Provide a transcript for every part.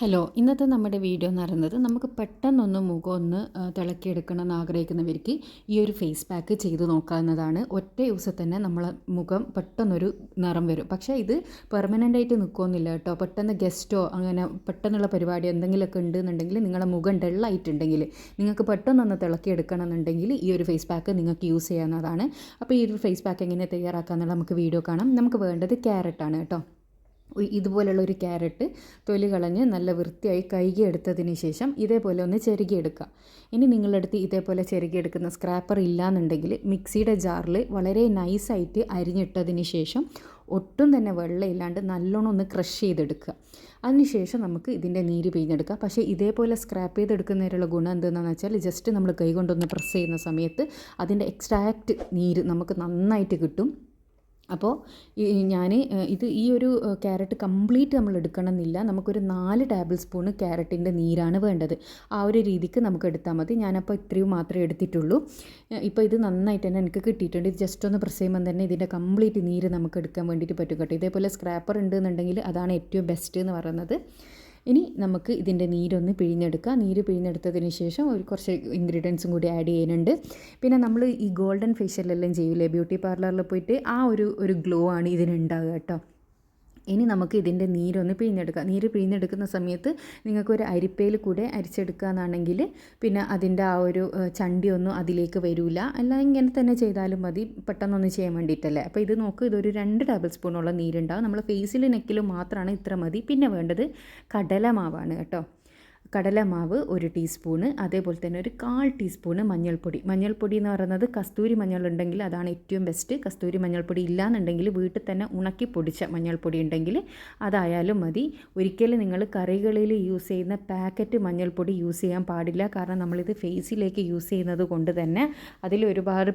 Hello, ഇന്നത്തെ നമ്മുടെ video എന്ന് പറയുന്നത് നമുക്ക് പെട്ടെന്നൊന്ന് മുഖം ഒന്ന് തിളക്കിയെടുക്കണം എന്ന് ആഗ്രഹിക്കുന്നവർക്ക് ഈ ഒരു ഫേസ് പാക്ക് ചെയ്ത് നോക്കാവുന്നതാണ്. ഒറ്റ ദിവസം തന്നെ നമ്മളെ മുഖം പെട്ടെന്നൊരു നിറം വരും. പക്ഷേ ഇത് പെർമനൻ്റായിട്ട് നിൽക്കുമെന്നില്ല കേട്ടോ. പെട്ടെന്ന് ഗസ്റ്റോ അങ്ങനെ പെട്ടെന്നുള്ള പരിപാടി എന്തെങ്കിലുമൊക്കെ ഉണ്ടെന്നുണ്ടെങ്കിൽ നിങ്ങളുടെ മുഖം ഡള്ളായിട്ടുണ്ടെങ്കിൽ നിങ്ങൾക്ക് പെട്ടെന്നൊന്ന് തിളക്കിയെടുക്കണം എന്നുണ്ടെങ്കിൽ ഈ ഒരു ഫേസ് പാക്ക് നിങ്ങൾക്ക് യൂസ് ചെയ്യാവുന്നതാണ്. അപ്പോൾ ഈ ഒരു ഫേസ് പാക്ക് എങ്ങനെ തയ്യാറാക്കാമെന്നുള്ള നമുക്ക് വീഡിയോ കാണാം. നമുക്ക് വേണ്ടത് ക്യാരറ്റാണ് കേട്ടോ. ഇതുപോലുള്ള ഒരു ക്യാരറ്റ് തൊലി കളഞ്ഞ് നല്ല വൃത്തിയായി കഴുകിയെടുത്തതിന് ശേഷം ഇതേപോലെ ഒന്ന് ചെറുകിയെടുക്കുക. ഇനി നിങ്ങളടുത്ത് ഇതേപോലെ ചെറുകിയെടുക്കുന്ന സ്ക്രാപ്പർ ഇല്ലയെന്നുണ്ടെങ്കിൽ മിക്സിയുടെ ജാറിൽ വളരെ നൈസായിട്ട് അരിഞ്ഞിട്ടതിന് ശേഷം ഒട്ടും തന്നെ വെള്ളമില്ലാണ്ട് നല്ലോണം ഒന്ന് ക്രഷ് ചെയ്തെടുക്കുക. അതിനുശേഷം നമുക്ക് ഇതിൻ്റെ നീര് പിഴിഞ്ഞെടുക്കുക. പക്ഷേ ഇതേപോലെ സ്ക്രാപ്പ് ചെയ്തെടുക്കുന്നതിനുള്ള ഗുണം എന്താണെന്ന് വെച്ചാൽ ജസ്റ്റ് നമ്മൾ കൈ കൊണ്ടൊന്ന് പ്രസ് ചെയ്യുന്ന സമയത്ത് അതിൻ്റെ എക്സ്ട്രാക്റ്റ് നീര് നമുക്ക് നന്നായിട്ട് കിട്ടും. അപ്പോൾ ഈ ഒരു ക്യാരറ്റ് കംപ്ലീറ്റ് നമ്മൾ എടുക്കണമെന്നില്ല. നമുക്കൊരു 4 ടേബിൾ സ്പൂണ് ക്യാരറ്റിൻ്റെ നീരാണ് വേണ്ടത്. ആ ഒരു രീതിക്ക് നമുക്ക് എടുത്താൽ മതി. ഞാനപ്പോൾ ഇത്രയും മാത്രമേ എടുത്തിട്ടുള്ളൂ. ഇപ്പോൾ ഇത് നന്നായിട്ട് തന്നെ എനിക്ക് കിട്ടിയിട്ടുണ്ട്. ഇത് ജസ്റ്റ് ഒന്ന് പ്രസ് ചെയ്യുമ്പോൾ തന്നെ ഇതിൻ്റെ കംപ്ലീറ്റ് നീര് നമുക്ക് എടുക്കാൻ വേണ്ടിയിട്ട് പറ്റും കേട്ടോ. ഇതേപോലെ സ്ക്രാപ്പർ ഉണ്ടെന്നുണ്ടെങ്കിൽ അതാണ് ഏറ്റവും ബെസ്റ്റ് എന്ന് പറയുന്നത്. ഇനി നമുക്ക് ഇതിൻ്റെ നീരൊന്ന് പിഴിഞ്ഞെടുക്കുക. നീര് പിഴിഞ്ഞെടുത്തതിന് ശേഷം കുറച്ച് ഇൻഗ്രീഡിയൻസും കൂടി ആഡ് ചെയ്യുന്നുണ്ട്. പിന്നെ നമ്മൾ ഈ ഗോൾഡൻ ഫേഷ്യലെല്ലാം ചെയ്യൂലേ ബ്യൂട്ടി പാർലറിൽ പോയിട്ട്, ആ ഒരു ഗ്ലോ ആണ് ഇതിനുണ്ടാവുക കേട്ടോ. ഇനി നമുക്ക് ഇതിൻ്റെ നീരൊന്ന് പിഴിഞ്ഞെടുക്കാം. നീര് പിഴിഞ്ഞെടുക്കുന്ന സമയത്ത് നിങ്ങൾക്കൊരു അരിപ്പയിൽ കൂടെ അരിച്ചെടുക്കുക എന്നാണെങ്കിൽ പിന്നെ അതിൻ്റെ ആ ഒരു ചണ്ടിയൊന്നും അതിലേക്ക് വരില്ല. അല്ല ഇങ്ങനെ തന്നെ ചെയ്താലും മതി, പെട്ടെന്നൊന്ന് ചെയ്യാൻ വേണ്ടിയിട്ടല്ലേ. അപ്പോൾ ഇത് നോക്ക്, ഇതൊരു 2 ടേബിൾ സ്പൂണോളം നീരുണ്ടാകും. നമ്മൾ ഫേസിൽ നെക്കിലും മാത്രമാണ് ഇത്ര മതി. പിന്നെ വേണ്ടത് കടലമാവാണ് കേട്ടോ. കടലമാവ് 1 ടീസ്പൂണ്, അതേപോലെ തന്നെ ഒരു 1/4 ടീസ്പൂണ് മഞ്ഞൾപ്പൊടി എന്ന് പറയുന്നത് കസ്തൂരി മഞ്ഞളുണ്ടെങ്കിൽ അതാണ് ഏറ്റവും ബെസ്റ്റ്. കസ്തൂരി മഞ്ഞൾപ്പൊടി ഇല്ലയെന്നുണ്ടെങ്കിൽ വീട്ടിൽ തന്നെ ഉണക്കി പൊടിച്ച മഞ്ഞൾപ്പൊടി ഉണ്ടെങ്കിൽ അതായാലും മതി. ഒരിക്കലും നിങ്ങൾ കറികളിൽ യൂസ് ചെയ്യുന്ന പാക്കറ്റ് മഞ്ഞൾപ്പൊടി യൂസ് ചെയ്യാൻ പാടില്ല. കാരണം നമ്മളിത് ഫേസിലേക്ക് യൂസ് ചെയ്യുന്നത് കൊണ്ട് തന്നെ അതിൽ ഒരുപാട്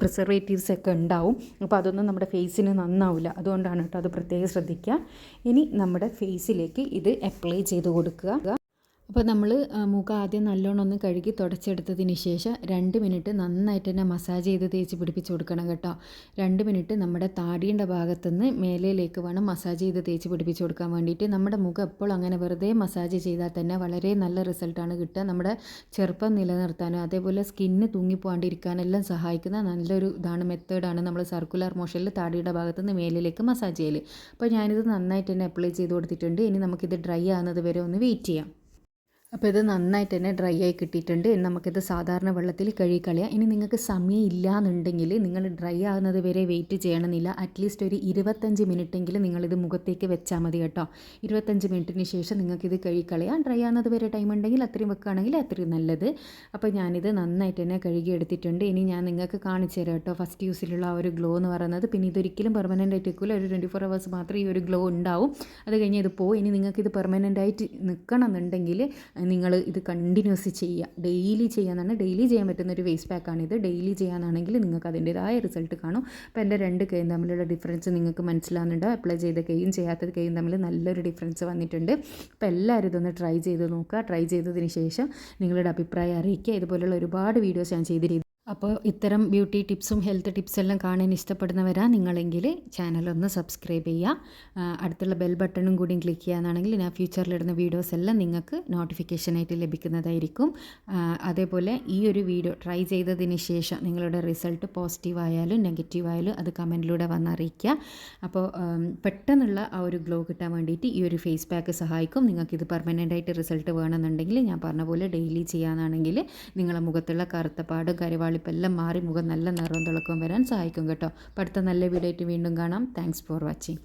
പ്രിസർവേറ്റീവ്സ് ഒക്കെ ഉണ്ടാവും. അപ്പോൾ അതൊന്നും നമ്മുടെ ഫേസിന് നന്നാവില്ല. അതുകൊണ്ടാണ് കേട്ടോ, അത് പ്രത്യേകം ശ്രദ്ധിക്കുക. ഇനി നമ്മുടെ ഫേസിലേക്ക് ഇത് അപ്ലൈ ചെയ്ത് കൊടുക്കുക. അപ്പോൾ നമ്മൾ മുഖം ആദ്യം നല്ലോണം ഒന്ന് കഴുകി തുടച്ചെടുത്തതിന് ശേഷം 2 മിനിറ്റ് നന്നായിട്ട് തന്നെ മസാജ് ചെയ്ത് തേച്ച് പിടിപ്പിച്ച് കൊടുക്കണം കേട്ടോ. 2 മിനിറ്റ് നമ്മുടെ താടിയുടെ ഭാഗത്തുനിന്ന് മേലയിലേക്ക് വേണം മസാജ് ചെയ്ത് തേച്ച് പിടിപ്പിച്ച് കൊടുക്കാൻ വേണ്ടിയിട്ട്. നമ്മുടെ മുഖം എപ്പോഴും അങ്ങനെ വെറുതെ മസാജ് ചെയ്താൽ തന്നെ വളരെ നല്ല റിസൾട്ടാണ് കിട്ടുക. നമ്മുടെ ചെറുപ്പം നിലനിർത്താനും അതേപോലെ സ്കിന്ന് തൂങ്ങിപ്പോകാണ്ടിരിക്കാനെല്ലാം സഹായിക്കുന്ന നല്ലൊരു മെത്തേഡാണ് നമ്മൾ സർക്കുലർ മോഷനിൽ താടിയുടെ ഭാഗത്തുനിന്ന് മേലിലേക്ക് മസാജ് ചെയ്യൽ. അപ്പോൾ ഞാനിത് നന്നായിട്ട് തന്നെ അപ്ലൈ ചെയ്ത് കൊടുത്തിട്ടുണ്ട്. ഇനി നമുക്കിത് ഡ്രൈ ആകുന്നത് വരെ ഒന്ന് വെയിറ്റ് ചെയ്യാം. അപ്പോൾ ഇത് നന്നായിട്ട് തന്നെ ഡ്രൈ ആയി കിട്ടിയിട്ടുണ്ട്. നമുക്കിത് സാധാരണ വെള്ളത്തിൽ കഴുകിക്കളയാം. ഇനി നിങ്ങൾക്ക് സമയം ഇല്ല എന്നുണ്ടെങ്കിൽ നിങ്ങൾ ഡ്രൈ ആകുന്നത് വരെ വെയിറ്റ് ചെയ്യണമെന്നില്ല. അറ്റ്ലീസ്റ്റ് ഒരു 25 മിനിറ്റെങ്കിലും നിങ്ങളിത് മുഖത്തേക്ക് വെച്ചാൽ മതി കേട്ടോ. 25 മിനിറ്റിന് ശേഷം നിങ്ങൾക്കിത് കഴുകിക്കളയാം. ഡ്രൈ ആകുന്നത് വരെ ടൈം ഉണ്ടെങ്കിൽ അത്രയും വെക്കുകയാണെങ്കിൽ അത്രയും നല്ലത്. അപ്പോൾ ഞാനിത് നന്നായിട്ട് തന്നെ കഴുകി എടുത്തിട്ടുണ്ട്. ഇനി ഞാൻ നിങ്ങൾക്ക് കാണിച്ചു തരാം കേട്ടോ ഫസ്റ്റ് യൂസിലുള്ള ആ ഒരു ഗ്ലോ എന്ന് പറയുന്നത്. പിന്നെ ഇതൊരിക്കലും പെർമനൻ്റ് ആയിട്ട് നിൽക്കില്ല. ഒരു 24 hours മാത്രമേ ഈ ഒരു ഗ്ലോ ഉണ്ടാവും. അത് കഴിഞ്ഞ് ഇത് പോകും. ഇനി നിങ്ങൾക്കിത് പെർമനൻ്റ് ആയിട്ട് നിൽക്കണം എന്നുണ്ടെങ്കിൽ നിങ്ങൾ ഇത് കണ്ടിന്യൂസ് ചെയ്യുക. ഡെയിലി ചെയ്യാനാണ്, ഡെയിലി ചെയ്യാൻ പറ്റുന്ന ഒരു ഫേസ് പാക്കാണിത്. ഡെയിലി ചെയ്യാനാണെങ്കിൽ നിങ്ങൾക്ക് അതിൻ്റേതായ റിസൾട്ട് കാണും. അപ്പോൾ എൻ്റെ 2 കൈയും തമ്മിലുള്ള ഡിഫറൻസ് നിങ്ങൾക്ക് മനസ്സിലാകുന്നുണ്ടോ? അപ്ലൈ ചെയ്ത കൈയും ചെയ്യാത്ത കൈയും തമ്മിൽ നല്ലൊരു ഡിഫറൻസ് വന്നിട്ടുണ്ട്. അപ്പോൾ എല്ലാവരും ഇതൊന്ന് ട്രൈ ചെയ്ത് നോക്കുക. ട്രൈ ചെയ്തതിന് ശേഷം നിങ്ങളുടെ അഭിപ്രായം അറിയിക്കുക. ഇതുപോലുള്ള ഒരുപാട് വീഡിയോസ് ഞാൻ ചെയ്തിരുന്നു. അപ്പോൾ ഇത്തരം ബ്യൂട്ടി ടിപ്സും ഹെൽത്ത് ടിപ്സ് എല്ലാം കാണാൻ ഇഷ്ടപ്പെടുന്നവരാ നിങ്ങളെങ്കിൽ ചാനലൊന്ന് സബ്സ്ക്രൈബ് ചെയ്യുക. അടുത്തുള്ള ബെൽ ബട്ടണും കൂടി ക്ലിക്ക് ചെയ്യാനാണെങ്കിൽ ഞാൻ ഫ്യൂച്ചറിലിടുന്ന വീഡിയോസ് എല്ലാം നിങ്ങൾക്ക് നോട്ടിഫിക്കേഷനായിട്ട് ലഭിക്കുന്നതായിരിക്കും. അതേപോലെ ഈ ഒരു വീഡിയോ ട്രൈ ചെയ്തതിന് ശേഷം നിങ്ങളുടെ റിസൾട്ട് പോസിറ്റീവ് ആയാലും നെഗറ്റീവ് ആയാലും അത് കമൻറ്റിലൂടെ വന്ന് അറിയിക്കുക. അപ്പോൾ പെട്ടെന്നുള്ള ആ ഒരു ഗ്ലോ കിട്ടാൻ വേണ്ടിയിട്ട് ഈ ഒരു ഫേസ് പാക്ക് സഹായിക്കും. നിങ്ങൾക്കിത് പെർമനൻ്റായിട്ട് റിസൾട്ട് വേണമെന്നുണ്ടെങ്കിൽ ഞാൻ പറഞ്ഞ പോലെ ഡെയിലി ചെയ്യാനാണെങ്കിൽ നിങ്ങളുടെ മുഖത്തുള്ള കറുത്ത പാടും കരുവാളിപ്പം എല്ലാം മാറി മുഖം നല്ല നിറം തിളക്കം വരാൻ സഹായിക്കും കേട്ടോ. അപ്പോൾ അടുത്ത നല്ല വീഡിയോ ആയിട്ട് വീണ്ടും കാണാം. Thanks for watching.